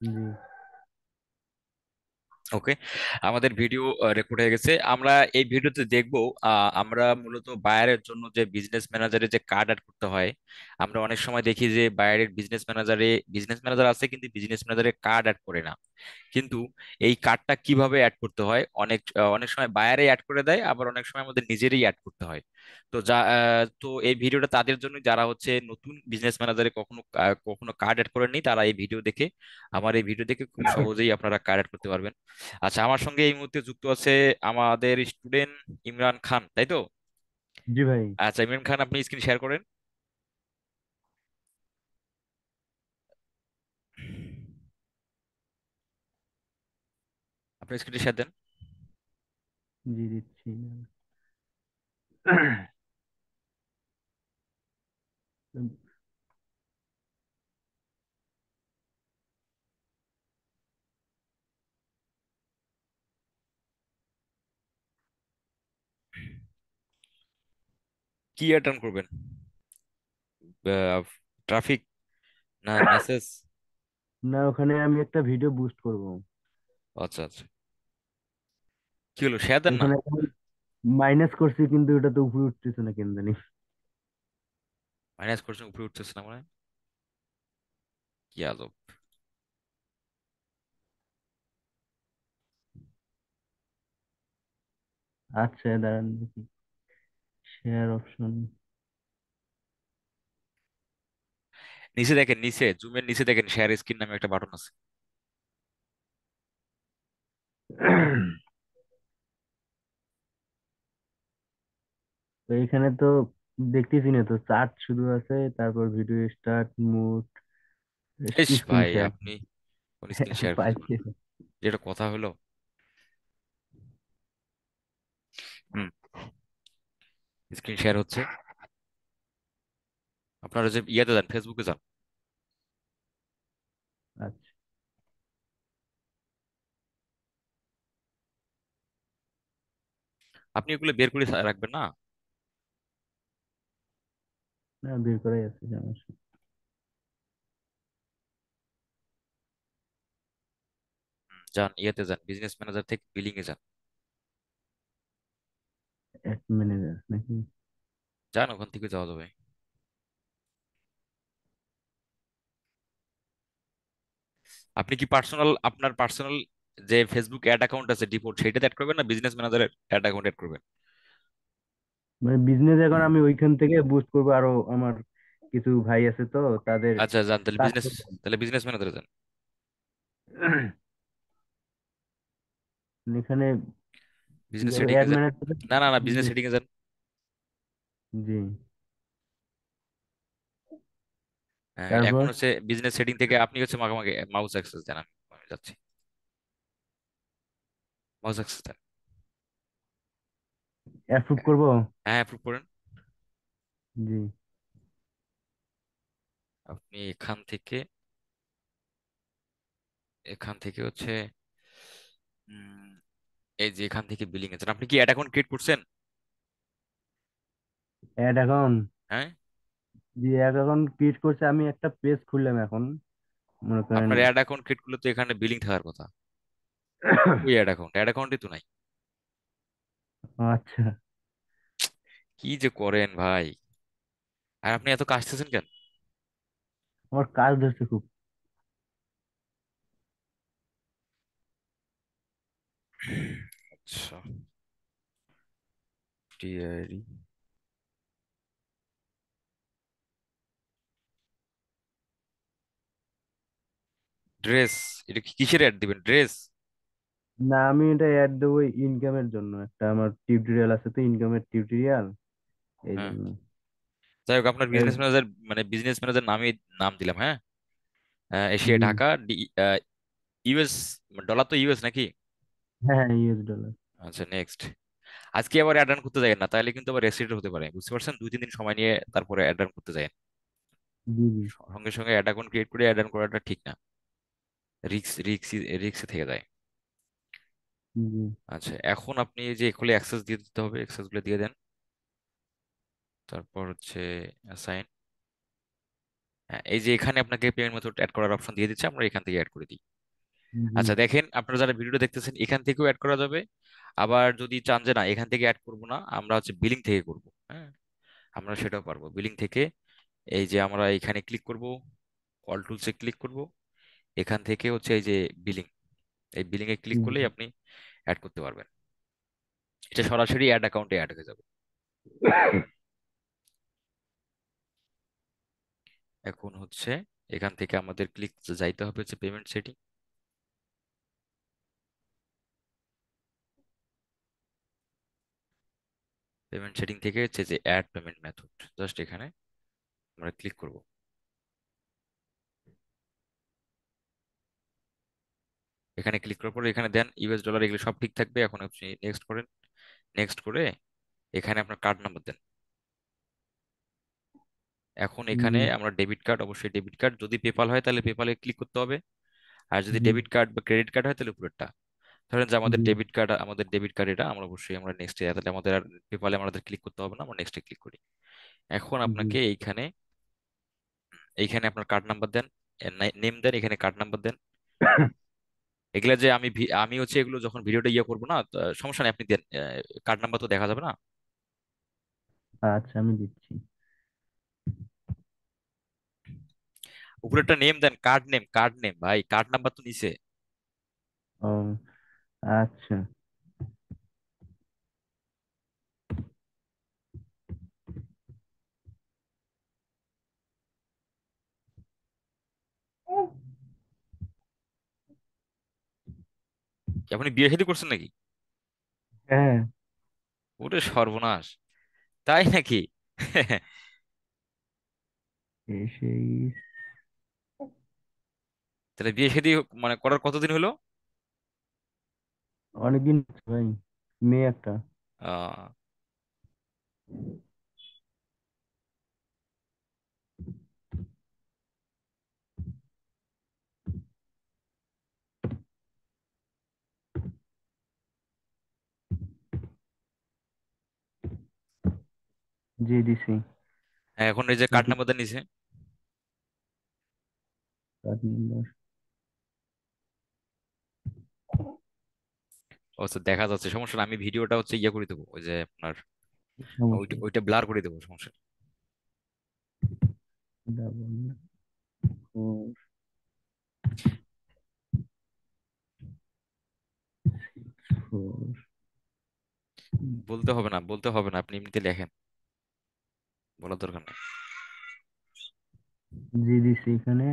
জি। ওকে, আমাদের video record হয়ে গেছে। আমরা এই ভিডিওতে দেখব আমরা মূলত বায়ারের জন্য যে বিজনেস ম্যানেজারে যে কার্ড অ্যাড করতে হয়। আমরা অনেক সময় দেখি যে বায়ারের বিজনেস ম্যানেজার আছে কিন্তু বিজনেস ম্যানেজারে কার্ড অ্যাড করে না। কিন্তু এই কার্ডটা কিভাবে অ্যাড করতে হয়, অনেক সময় বায়ারে অ্যাড করে দেয়, আবার অনেক সময় আমাদের নিজেরই অ্যাড করতে হয়। তো এই ভিডিওটা তাদের জন্য যারা হচ্ছে নতুন বিজনেস ম্যানেজারে কখনো কার্ড অ্যাড করেননি, তারা এই ভিডিও দেখে আমার এই ভিডিও দেখে খুব সহজেই আপনারা কার্ড অ্যাড করতে পারবেন। আচ্ছা, আমার সঙ্গে এই মুহূর্তে যুক্ত আছে আমাদের স্টুডেন্ট ইমরান খান, তাই তো? জি ভাই। আচ্ছা ইমরান খান, আপনি স্ক্রিন শেয়ার করেন। আপনি স্ক্রিন শেয়ার দেন। জি দিচ্ছি। কি অ্যাটেন্ড করবেন? ট্রাফিক না মেসেজ? না, ওখানে আমি একটা ভিডিও বুস্ট করব। আচ্ছা আচ্ছা, কি হলো, শেয়ার দেন না। ওখানে মাইনাস করছি কিন্তু ওটা তো উপরে উঠতেছে না কেন জানি। মাইনাস করছেন, উপরে উঠতেছে না মানে? কি আজব। আচ্ছা দাঁড়ান দেখি। Share option. নিচে দেখেন, নিচে জুমের নিচে দেখেন শেয়ার স্ক্রিন নামে একটা বাটন আছে। তো এখানে তো দেখতেছি না তো, চার্ট শুধু আছে, তারপর ভিডিও স্টার্ট মুড, ইস স্ক্রিন ভাই, শেয়ার। আপনি কোন স্ক্রিন শেয়ার খুঁজে পান? পাইছি। যেটা কথা হলো। হুম, স্ক্রিন শেয়ার হচ্ছে। আপনারা যে ইয়েতে যান, ফেসবুকে যান। আচ্ছা। আপনি এগুলো বের করে রাখবেন না? না, বের করাই আছে সমস্যা। যান, ইয়েতে যান, বিজনেস ম্যানেজার থেকে বিলিং এ যান। এক ম্যানেজার নাকি? যান, ওখান থেকে যাওয়া যাবে। আপনি কি আপনার পার্সোনাল যে ফেসবুক অ্যাড অ্যাকাউন্ট আছে ডিপোর্ট, সেইটাতে অ্যাড করবেন না বিজনেস ম্যানেজারের অ্যাড অ্যাকাউন্ট অ্যাড করবেন? মানে বিজনেস এখন আমি ওইখান থেকে বুস্ট করবো, আরো আমার কিছু ভাই আছে তো তাদের আচ্ছা যান, তাহলে কাজ বিজনেস, করবো। তাহলে বিজনেস ম্যানেজারে যান। এখানে বিজনেস কিভাবে সেটিং এ অ্যাড যান। ম্যানেজার? না, বিজনেস সেটিং এ যান। জি। হ্যাঁ, এখন তারপর হচ্ছে বিজনেস সেটিং থেকে আপনি হচ্ছে মাঝে মাউস অ্যাক্সেস দেন। আমি যাচ্ছি, মাউস অ্যাক্সেস দেন। অ্যাপ্রুভ করবো। হ্যাঁ, অ্যাপ্রুভ করেন। জি। আপনি এখান থেকে হচ্ছে উম, এই যে এখান থেকে বিলিং এ যান। আপনি কি অ্যাড অ্যাকাউন্ট ক্রিয়েট করছেন? Add account. হ্যাঁ, জি, অ্যাড অ্যাকাউন্ট ক্রিয়েট করছে, আমি একটা পেজ খুললাম এখন, মনে করেন। আপনার অ্যাড অ্যাকাউন্ট ক্রিয়েট করলে তো এখানে বিলিং থাকার কথা। ওই অ্যাড অ্যাকাউন্টই তো নাই। আচ্ছা। কি যে করেন ভাই, আর আপনি এত কাশতেছেন কেন? আমার কাজ ধরছে খুব। আচ্ছা, টিআইডি ড্রেস, এটা কি কিসের অ্যাড দিবেন, ড্রেস? না, আমি এটা অ্যাড দেবো ইনকামের জন্য, একটা আমার টিউটোরিয়াল আছে তো, ইনকামের টিউটোরিয়াল, এই হ্যাঁ, জন্য। যাই হোক, আপনার বিজনেস ম্যানেজার মানে বিজনেস ম্যানেজার নামে নাম দিলাম, হ্যাঁ। এশিয়া জি। ঢাকা ইউএস, ডলার তো ইউএস নাকি? হ্যাঁ, US$। আচ্ছা নেক্সট। আজকে আবার অ্যাড রান করতে যায় না, তাহলে কিন্তু আবার রেস্ট্রিক্ট হতে পারে, বুঝতে পারছেন? 2-3 দিন সময় নিয়ে তারপরে অ্যাড রান করতে যায়। জি জি। সঙ্গে সঙ্গে অ্যাড অ্যাকাউন্ট ক্রিয়েট করে অ্যাড রান করাটা ঠিক না। রিক্সে থেকে যায়। জি। আচ্ছা, এখন আপনি এই যে এগুলো অ্যাক্সেস দিয়ে দিতে হবে, অ্যাক্সেস গুলো দিয়ে দেন। তারপর হচ্ছে সাইন। এই যে এখানে আপনাকে পেমেন্ট মেথড অ্যাড করার অপশন দিয়ে দিচ্ছে, আমরা এখান থেকে অ্যাড করে দিই। জি। আচ্ছা দেখেন, আপনারা যারা ভিডিওটা দেখতেছেন এখান থেকেও অ্যাড করা যাবে। আবার যদি চান যে না এখান থেকে অ্যাড করব না, আমরা হচ্ছে বিলিং থেকে করব, হ্যাঁ, আমরা সেটাও পারবো বিলিং থেকে। এই যে আমরা এখানে ক্লিক করব, অল টুলসে ক্লিক করব, এখান থেকে হচ্ছে এই যে বিলিং, এই বিলিং এ ক্লিক করলেই আপনি অ্যাড করতে পারবেন। এটা সরাসরি অ্যাড অ্যাকাউন্টে অ্যাড হয়ে যাবে। এখন হচ্ছে এখান থেকে আমাদের ক্লিক যাইতে হবে হচ্ছে পেমেন্ট সেটিং। পেমেন্ট সেটিং থেকে হচ্ছে যে অ্যাড পেমেন্ট মেথড, জাস্ট এখানে আমরা ক্লিক করব। এখানে ক্লিক করার পরে এখানে দেন ইউএস ডলার, এগুলো সব ঠিক থাকবে। এখন আপনি নেক্সট করেন, নেক্সট করে এখানে আপনার কার্ড নাম্বার দেন। এখন এখানে জি। আমরা ডেবিট কার্ড, অবশ্যই ডেবিট কার্ড, যদি পেপাল হয় তাহলে পেপালে ক্লিক করতে হবে। আর যদি জি। ডেবিট কার্ড বা ক্রেডিট কার্ড হয় তাহলে উপরেরটা। ধরেন যে আমাদের জি। ডেবিট কার্ড, আমাদের ডেবিট কার্ড এটা, আমরা অবশ্যই আমরা নেক্সটে, তাহলে আমাদের আর পেপালে আমাদের ক্লিক করতে হবে না, আমরা নেক্সটে ক্লিক করি। এখন জি। আপনাকে এইখানে, এইখানে আপনার কার্ড নাম্বার দেন, নেম দেন, এখানে কার্ড নাম্বার দেন। এগুলা যে আমি হচ্ছে এগুলো যখন ভিডিওটা ইয়ে করবো না, তো, সমস্যা নেই, আপনি দেন। কার্ড নাম্বার তো দেখা যাবে না। আচ্ছা, আমি দিচ্ছি। উপরে একটা নেম দেন, কার্ড নেম, কার্ড নেম ভাই, কার্ড নাম্বার তো নিচে। ও, আচ্ছা। কি আপনি বিয়ে শাদী করছেন নাকি? হ্যাঁ। ওরে সর্বনাশ, তাই নাকি? সেই তাহলে বিয়ে শাদী মানে করার কতদিন হলো? অনেকদিন হচ্ছে ভাই, মেয়ে একটা। আহ জি, দিছি। হ্যাঁ, এখন এই যে কার্ড ওটি নাম্বার দেন নিচে। Card number. ও আচ্ছা, দেখা যাচ্ছে, সমস্যা না, আমি ভিডিওটা হচ্ছে ইয়ে করে দেবো, ওই যে আপনার ওইটা সমস্যা। ওইটা ব্লার করে দেবো, সমস্যা নেই। Double four four. বলতে হবে না, বলতে হবে না, আপনি এমনিতে লেখেন, বলার দরকার নেই। জি, দিছি এখানে।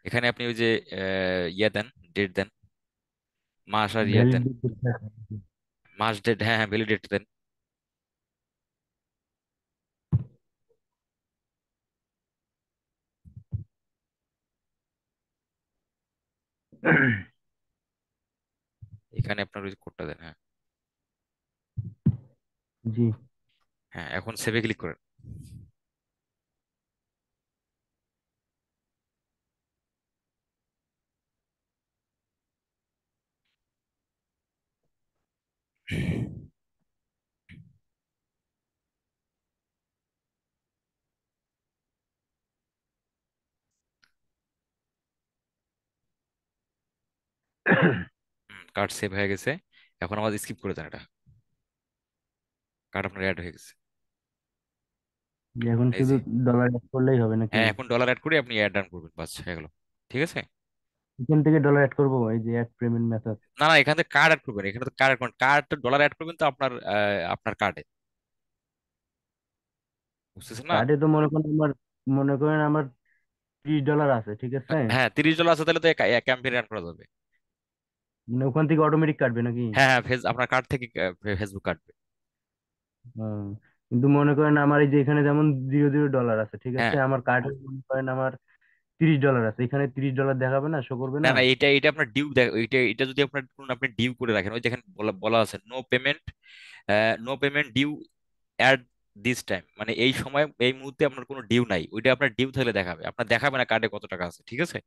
এখানে আপনি ওই যে ইয়ে দেন, ডেট দেন, মাস আর ইয়ে দেন, ভ্যালিডিটি। মাস ডেট, হ্যাঁ হ্যাঁ, ভ্যালিডেট দেন। এখানে আপনার ওই কোডটা দেন, হ্যাঁ। জি। হ্যাঁ, এখন সেভে ক্লিক করেন। কার্ড সেভ হয়ে গেছে। এখন আমাদের স্কিপ করে দেন এটা, কার্ড আপনার অ্যাড হয়ে গেছে। এখন এই শুধু যে, ডলার অ্যাড করলেই হবে নাকি? হ্যাঁ, এখন ডলার অ্যাড করে আপনি অ্যাড ডান করবেন, বাস হয়ে গেল। ঠিক আছে। এখান থেকে ডলার অ্যাড করবো, এই যে অ্যাড পেমেন্ট মেথড। না না, এখান থেকে কার্ড অ্যাড করবেন, এখানে তো কার্ড অ্যাড করবেন, কার্ড ডলার অ্যাড করবেন তো আপনার আপনার কার্ডে, বুঝতেছেন না? কার্ডে তো মনে করেন আমার $30 আছে, ঠিক আছে? হ্যাঁ, $30 আছে, তাহলে তো ক্যাম্পেইন রান করা যাবে। মানে ওখান থেকে অটোমেটিক কাটবে নাকি? হ্যাঁ হ্যাঁ, আপনার কার্ড থেকে ফেসবুক কাটবে। হুম। কিন্তু মনে করেন আমার এই যে এখানে যেমন $0 আছে, ঠিক আছে, হ্যাঁ, আমার কার্ডে মনে করেন আমার $30 আছে, এখানে $30 দেখাবে না, শো করবে না না? না, এটা এটা আপনার ডিউ, এটা এটা যদি আপনার কোনো আপনি ডিউ করে রাখেন, ওই যেখানে বলা বলা আছে no payment, no payment due at this time, মানে এই সময় এই মুহূর্তে আপনার কোনো ডিউ নাই, ওইটা আপনার ডিউ থাকলে দেখাবে, আপনার দেখাবে না কার্ডে কত টাকা আছে, ঠিক আছে।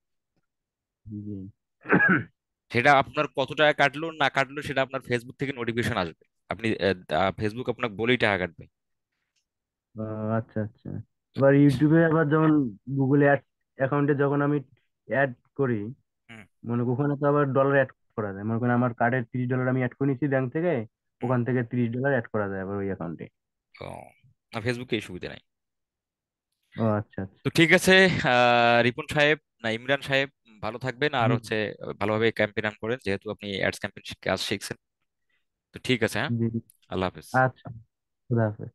জি। সেটা আপনার কত টাকা কাটলো না কাটলো সেটা আপনার ফেসবুক থেকে নোটিফিকেশন আসবে। আপনি ফেসবুক আপনাকে বলেই টাকা কাটবে। আচ্ছা, আচ্ছা। এবার ইউটিউবে আবার যেমন গুগল অ্যাড অ্যাকাউন্টে যখন আমি অ্যাড করি, মনে করেন ওখানে তো আবার ডলার অ্যাড করা যায়, মনে করেন আমার কার্ডের $30 আমি অ্যাড করে নিচ্ছি ব্যাংক থেকে, হুম। ওখান থেকে $30 অ্যাড করা যায় আবার ওই অ্যাকাউন্টে। ও, না ফেসবুকে এই সুবিধা নাই। ও আচ্ছা আচ্ছা। তো ঠিক আছে, রিপন সাহেব, না ইমরান সাহেব, ভালো থাকবেন আর জি হচ্ছে ভালোভাবে ক্যাম্পেইন রান করেন, যেহেতু আপনি অ্যাডস ক্যাম্পেইন কাজ শিখছেন। তো ঠিক আছে, হ্যাঁ, জি। আল্লাহ হাফেজ। আচ্ছা, খুদা হাফেজ।